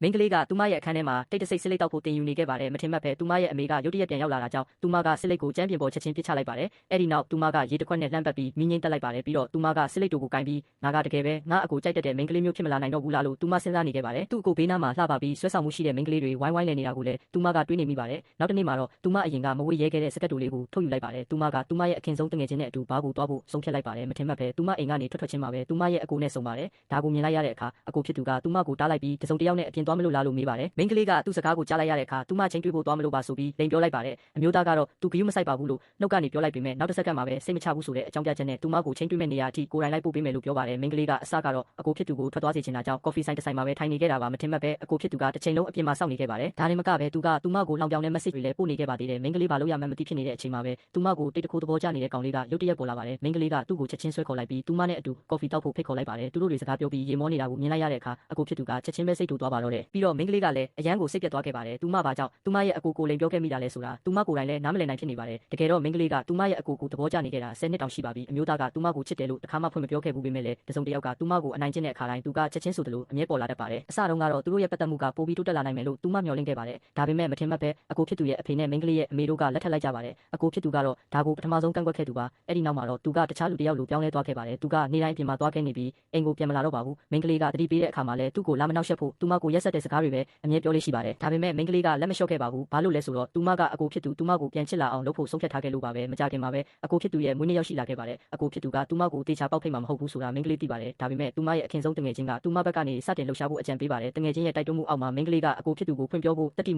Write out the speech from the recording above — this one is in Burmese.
မိန်းကလေးကသူမရဲ့အခန်းထဲမှာတိတ်တဆိတ်စစ်လိတ်တောက်ဖို့တင်ယူနေခဲ့ပါတယ်မထင်မှတ်ပဲသူမရဲ့အမေကရုတ်တရက်ပြန်ရောက်လာတာကြောင့်သူမကစစ်လိတ်ကိုကျမ်းပြင်ပေါ်ချက်ချင်းပစ်ချလိုက်ပါတယ်အဲ့ဒီနောက်သူမကရေတစ်ခွက်နဲ့လှမ်းပတ်ပြီးမီးငိမ့်တက်လိုက်ပါတယ်ပြီးတော့သူမကစစ်လိတ်တို့ကိုကင်ပြီးငါကတကယ်ပဲငါအကိုကြိုက်တတ်တဲ့မိန်းကလေးမျိုးဖြစ်မလာနိုင်တော့ဘူးလားလို့သူမစဉ်းစားနေခဲ့ပါတယ်သူ့အကိုဘေးနားမှာလှပပြီးဆွဲဆောင်မှုရှိတဲ့မိန်းကလေးတွေဝိုင်းဝိုင်းလည်နေတာကိုလည်းသူမကတွေးနေမိပါတယ်နောက်တစ်နေ့မှာတော့သူမအရင်ကမဝေးရဲခဲ့တဲ့စကတ်တူလေးကိုထုတ်ယူလိုက်ပါတယ်သူမကသူမရဲ့အခင်ဆုံးတငယ်ချင်းနဲ့အတူဘားကိုတွားဖို့ဆုံးဖြတ်လိုက်ပါတယ်မထင်မှတ်ပဲသူမအိမ်ကနေထွက်ချင်းမှာပဲသူမရဲ့အကိုနဲ့ဆုံပါတယ်ဒါကိုမြင်လိုက်ရတဲ့အခါအကိုဖြစ်သူကသူမကိုတားလိုက်ပြီးတစုံတစ်ယောက်နဲ့အပြင်သွားမလို့လားလို့မေးပါတယ်မိန်းကလေးကသူ့စကားကိုကြားလိုက်ရတဲ့အခါသူမချင်းတွေ့ဖို့သွားမလို့ပါဆိုပြီးလိန်ပြောလိုက်ပါတယ်အမျိုးသားကတော့သူဂရုမစိုက်ပါဘူးလို့နှုတ်ကနေပြောလိုက်ပေမဲ့နောက်တစ်စက္ကန့်မှာပဲစိတ်မချဘူးဆိုတဲ့အကြောင်းပြချက်နဲ့သူမကိုချင်းတွေ့မဲ့နေရာအထိကိုယ်တိုင်လိုက်ပို့ပေးမယ်လို့ပြောပါတယ်မိန်းကလေးကအစကတော့အကိုဖြစ်သူကိုထွက်သွားစေချင်တာကြောင့်ကော်ဖီဆိုင်တစ်ဆိုင်မှာပဲထိုင်နေခဲ့တာပါမထင်မှတ်ပဲအကိုဖြစ်သူကတစ်ချိန်လုံးအပြင်မှာစောင့်နေခဲ့ပါတယ်ဒါနဲ့မကပဲသူကသူမကိုလောင်ပြောင်တဲ့ message တွေလည်းပို့နေခဲ့ပါသေးတယ်မိန်းကလေးဘာလို့ရမှန်းမသိဖြစ်နေတဲ့အချိန်မှာပဲသူမကိုတိတ်တခိုးသဘောကျနေတဲ့ကောင်လေးကရုတ်တရက်ပေါ်လာပါတယ်မိန်းကလေးကသူ့ကိုချက်ချင်းဆွဲခေါ်လိုက်ပြီးသူမနဲ့အတူကော်ဖီတောက်ဖို့ဖိတ်ခေါ်လိုက်ပါတယ်သူတို့တွေစကားပြောပြီးရေမောနေတာကိုမြင်လိုက်ရတဲ့အခါအကိုဖြစ်သူကချက်ချင်းပဲစိတ်တူသွားပါတော့တယ်ပြီးတော့မိန်းကလေးကလည်းအရန်ကိုစိတ်ပြတ်သွားခဲ့ပါတယ်သူမဘာကြောင့်သူမရဲ့အကိုကိုလိန်ပြောခဲ့မိတာလဲဆိုတာသူမကိုယ်တိုင်လည်းနားမလည်နိုင်ဖြစ်နေပါတယ်တကယ်တော့မိန်းကလေးကသူမရဲ့အကိုကိုသဘောကျနေခဲ့တာ10နှစ်တောင်ရှိပါပြီအမျိုးသားကသူမကိုချစ်တယ်လို့တခါမှဖွင့်မပြောခဲ့ဘူးပေမဲ့လည်းတစုံတစ်ယောက်ကသူမကိုအနိုင်ကျင့်တဲ့အခါတိုင်းသူကချက်ချင်းဆိုသလိုအမြဲပေါ်လာတတ်ပါတယ်အစတုန်းကတော့သူတို့ရဲ့ပတ်သက်မှုကပိုပြီးတိုးတက်လာနိုင်မယ်လို့သူမမျှော်လင့်ခဲ့ပါတယ်ဒါပေမဲ့မထင်မှတ်ပဲအကိုဖြစ်သူရဲ့အဖေနဲ့မိန်းကလေးရဲ့အမေတို့ကလက်ထပ်လိုက်ကြပါတယ်အကိုဖြစ်သူကတော့ဒါကိုပထမဆုံးကန့်ကွက်ခဲ့သူပါအဲ့ဒီနောက်မှာတော့သူကတခြားလူတစ်ယောက်လိုပြောင်းလဲသွားခဲ့ပါတယ်သူကနေတိုင်းပြင်မှာသွားခဲ့နေပြီးအိမ်ကိုပြန်မလာတော့ပါဘူးမိန်းကလေးကတတိပေးတဲ့အခါမှာလည်းသူ့ကိုလာမနှောက်ယှက်ဖို့သူမကိုရက်ဆက်တဲ့စကားတွေပဲအမြဲပြောလေးရှိပါတယ်ဒါပေမဲ့မိန်းကလေးကလက်မလျှော့ခဲ့ပါဘူးဘာလို့လဲဆိုတော့သူမကအကိုဖြစ်သူသူမကိုပြန်ချစ်လာအောင်လုပ်ဖို့ဆုံးဖြတ်ထားခဲ့လို့ပါပဲမကြခင်မှာပဲအကိုဖြစ်သူရဲ့မွေးနေ့ရောက်ရှိလာခဲ့ပါတယ်အကိုဖြစ်သူကသူမကိုတေချာပေါက်ဖိတ်မှာမဟုတ်ဘူးဆိုတာမိန်းကလေးသိပါတယ်ဒါပေမဲ့သူမရဲ့အခင်ဆုံးတငယ်ချင်းကသူမဘက်ကနေစတင်လှုပ်ရှားဖို့အကြံပေးပါတယ်တငယ်ချင်းရဲ့တိုက်တွန်းမှုအောက်မှာမိန်းကလေးကအကိုဖြစ်သူကိုဖွင့်ပြောဖို့တတိမွေး